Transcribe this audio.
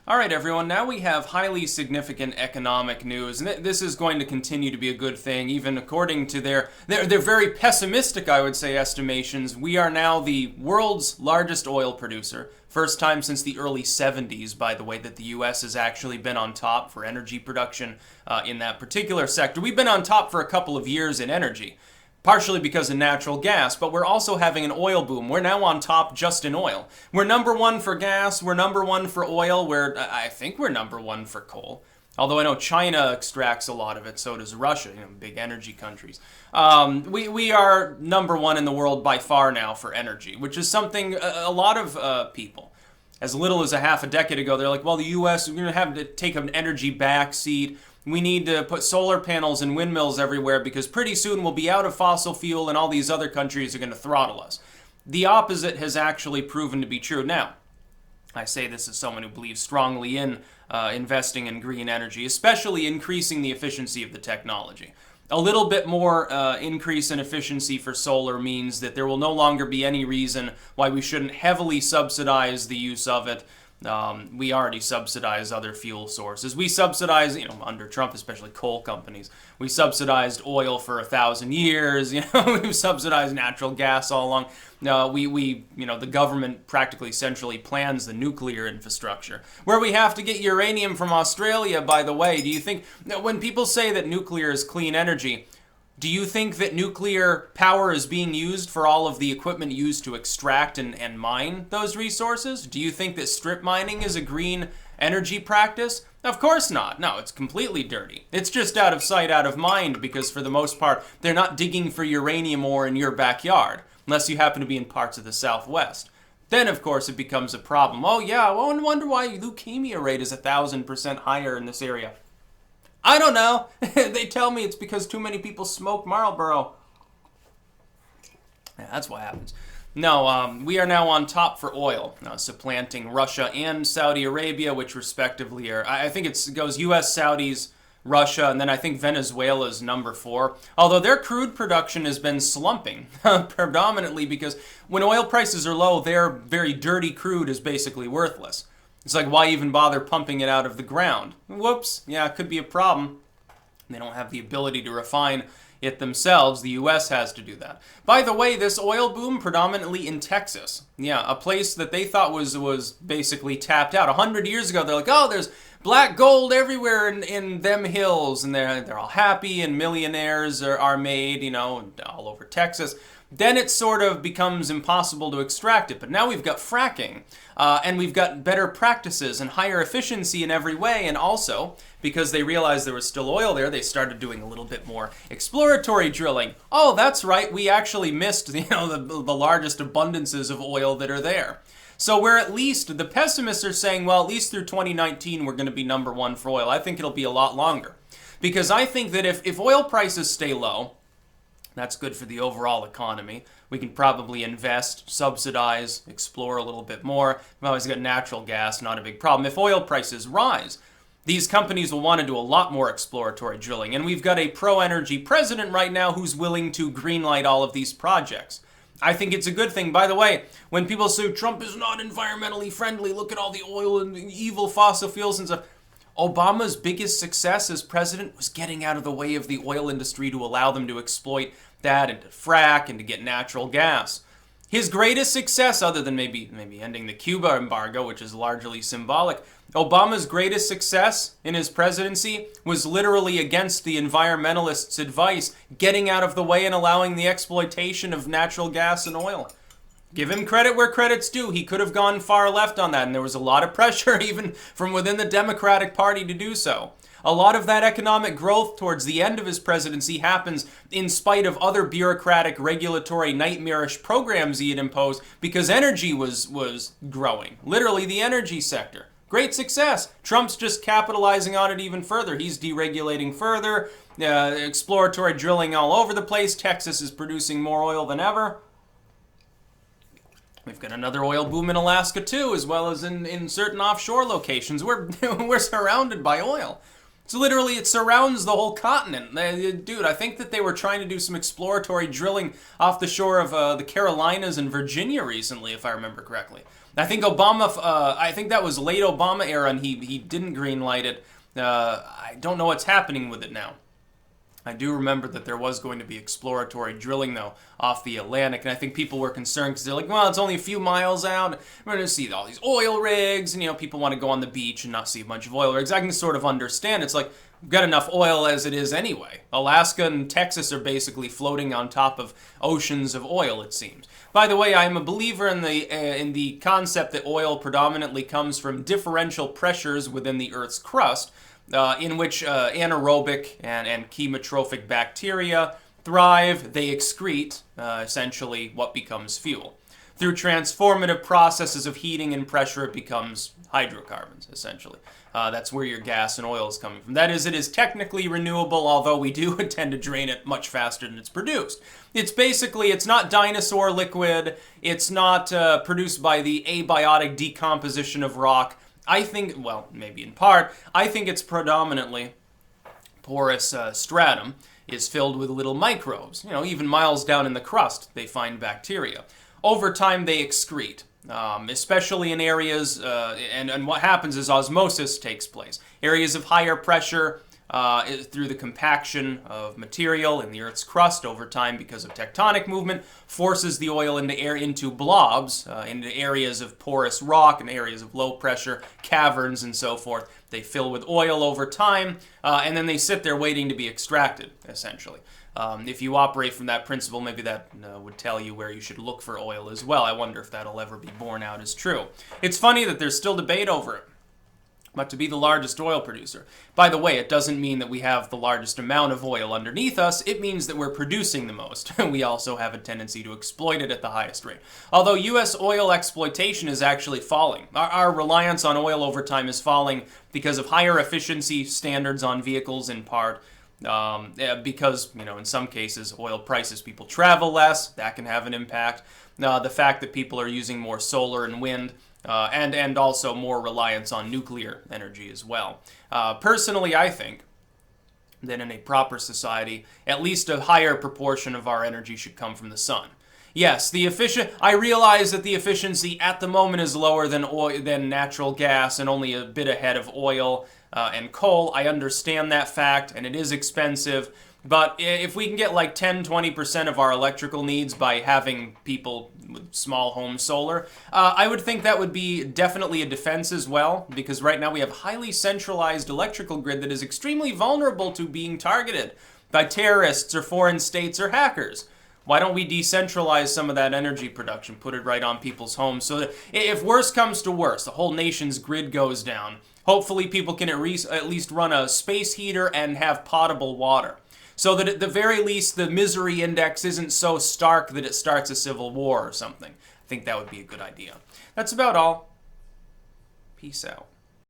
All right, everyone, now we have highly significant economic news, and this is going to continue to be a good thing, even according to their very pessimistic, I would say, estimations. We are now the world's largest oil producer. First time since the early 70s, by the way, that the U.S. has actually been on top for energy production in that particular sector. We've been on top for a couple of years in energy, partially because of natural gas, but we're also having an oil boom. We're now on top just in oil. We're number one for gas, we're number one for oil, I think we're number one for coal. Although I know China extracts a lot of it, so does Russia, big energy countries. We are number one in the world by far now for energy, which is something a lot of people, as little as a half a decade ago, they're like, well, the U.S., we're going to have to take an energy backseat. We need to put solar panels and windmills everywhere because pretty soon we'll be out of fossil fuel and all these other countries are going to throttle us. The opposite has actually proven to be true. Now, I say this as someone who believes strongly in investing in green energy, especially increasing the efficiency of the technology. A little bit more increase in efficiency for solar means that there will no longer be any reason why we shouldn't heavily subsidize the use of it. We already subsidize other fuel sources. We subsidize, under Trump, especially coal companies. We subsidized oil for 1,000 years. We've subsidized natural gas all along. The government practically centrally plans the nuclear infrastructure. Where we have to get uranium from Australia, by the way, do you think, when people say that nuclear is clean energy, do you think that nuclear power is being used for all of the equipment used to extract and mine those resources? Do you think that strip mining is a green energy practice? Of course not. No, it's completely dirty. It's just out of sight, out of mind, because for the most part, they're not digging for uranium ore in your backyard, unless you happen to be in parts of the Southwest. Then, of course, it becomes a problem. Oh, yeah, I wonder why leukemia rate is 1,000% higher in this area. I don't know. They tell me it's because too many people smoke Marlboro. Yeah, that's what happens. No, we are now on top for oil, supplanting Russia and Saudi Arabia, which respectively are, I think it goes U.S., Saudis, Russia, and then I think Venezuela is number 4. Although their crude production has been slumping, predominantly because when oil prices are low, their very dirty crude is basically worthless. It's like, why even bother pumping it out of the ground? Whoops, yeah, it could be a problem. They don't have the ability to refine it themselves. The U.S. has to do that. By the way, this oil boom predominantly in Texas. Yeah, a place that they thought was basically tapped out. 100 years ago, they're like, oh, there's black gold everywhere in them hills, and they're all happy, and millionaires are made, all over Texas. Then it sort of becomes impossible to extract it. But now we've got fracking, and we've got better practices and higher efficiency in every way. And also, because they realized there was still oil there, they started doing a little bit more exploratory drilling. Oh, that's right, we actually missed the largest abundances of oil that are there. So we're at least, the pessimists are saying, well, at least through 2019, we're going to be number 1 for oil. I think it'll be a lot longer. Because I think that if oil prices stay low, that's good for the overall economy. We can probably invest, subsidize, explore a little bit more. We've always got natural gas, not a big problem. If oil prices rise, these companies will want to do a lot more exploratory drilling. And we've got a pro-energy president right now who's willing to greenlight all of these projects. I think it's a good thing. By the way, when people say Trump is not environmentally friendly, look at all the oil and evil fossil fuels and stuff. Obama's biggest success as president was getting out of the way of the oil industry to allow them to exploit that and to frack and to get natural gas. His greatest success, other than maybe ending the Cuba embargo, which is largely symbolic, Obama's greatest success in his presidency was literally against the environmentalists' advice, getting out of the way and allowing the exploitation of natural gas and oil. Give him credit where credit's due. He could have gone far left on that, and there was a lot of pressure even from within the Democratic Party to do so. A lot of that economic growth towards the end of his presidency happens in spite of other bureaucratic, regulatory, nightmarish programs he had imposed because energy was growing. Literally the energy sector. Great success. Trump's just capitalizing on it even further. He's deregulating further, exploratory drilling all over the place. Texas is producing more oil than ever. We've got another oil boom in Alaska too, as well as in certain offshore locations. We're surrounded by oil. So literally, it surrounds the whole continent. Dude, I think that they were trying to do some exploratory drilling off the shore of the Carolinas and Virginia recently, if I remember correctly. I think Obama, I think that was late Obama era, and he didn't green light it. I don't know what's happening with it now. I do remember that there was going to be exploratory drilling, though, off the Atlantic, and I think people were concerned because they're like, well, it's only a few miles out. We're going to see all these oil rigs, and, people want to go on the beach and not see a bunch of oil rigs. I can sort of understand. It's like, we've got enough oil as it is anyway. Alaska and Texas are basically floating on top of oceans of oil, it seems. By the way, I'm a believer in the concept that oil predominantly comes from differential pressures within the Earth's crust, in which anaerobic and chemotrophic bacteria thrive. They excrete, essentially, what becomes fuel. Through transformative processes of heating and pressure, it becomes hydrocarbons, essentially. That's where your gas and oil is coming from. That is, it is technically renewable, although we do tend to drain it much faster than it's produced. It's not dinosaur liquid. It's not produced by the abiotic decomposition of rock. I think, well, maybe in part, I think it's predominantly porous stratum is filled with little microbes. Even miles down in the crust, they find bacteria. Over time, they excrete, especially in areas, and what happens is osmosis takes place. Areas of higher pressure, through the compaction of material in the Earth's crust over time because of tectonic movement, forces the oil into blobs, into areas of porous rock and areas of low pressure, caverns and so forth. They fill with oil over time, and then they sit there waiting to be extracted, essentially. If you operate from that principle, maybe that would tell you where you should look for oil as well. I wonder if that'll ever be borne out as true. It's funny that there's still debate over it. But to be the largest oil producer. By the way, it doesn't mean that we have the largest amount of oil underneath us. It means that we're producing the most. We also have a tendency to exploit it at the highest rate. Although U.S. oil exploitation is actually falling. Our reliance on oil over time is falling because of higher efficiency standards on vehicles in part. Because, in some cases, oil prices, people travel less. That can have an impact. The fact that people are using more solar and wind. And also more reliance on nuclear energy as well. Personally, I think that in a proper society, at least a higher proportion of our energy should come from the sun. Yes, I realize that the efficiency at the moment is lower than natural gas and only a bit ahead of oil and coal. I understand that fact, and it is expensive. But if we can get like 10-20% of our electrical needs by having people with small home solar, I would think that would be definitely a defense as well, because right now we have a highly centralized electrical grid that is extremely vulnerable to being targeted by terrorists or foreign states or hackers. Why don't we decentralize some of that energy production, put it right on people's homes, so that if worse comes to worse, the whole nation's grid goes down, hopefully people can at least run a space heater and have potable water. So that at the very least, the misery index isn't so stark that it starts a civil war or something. I think that would be a good idea. That's about all. Peace out.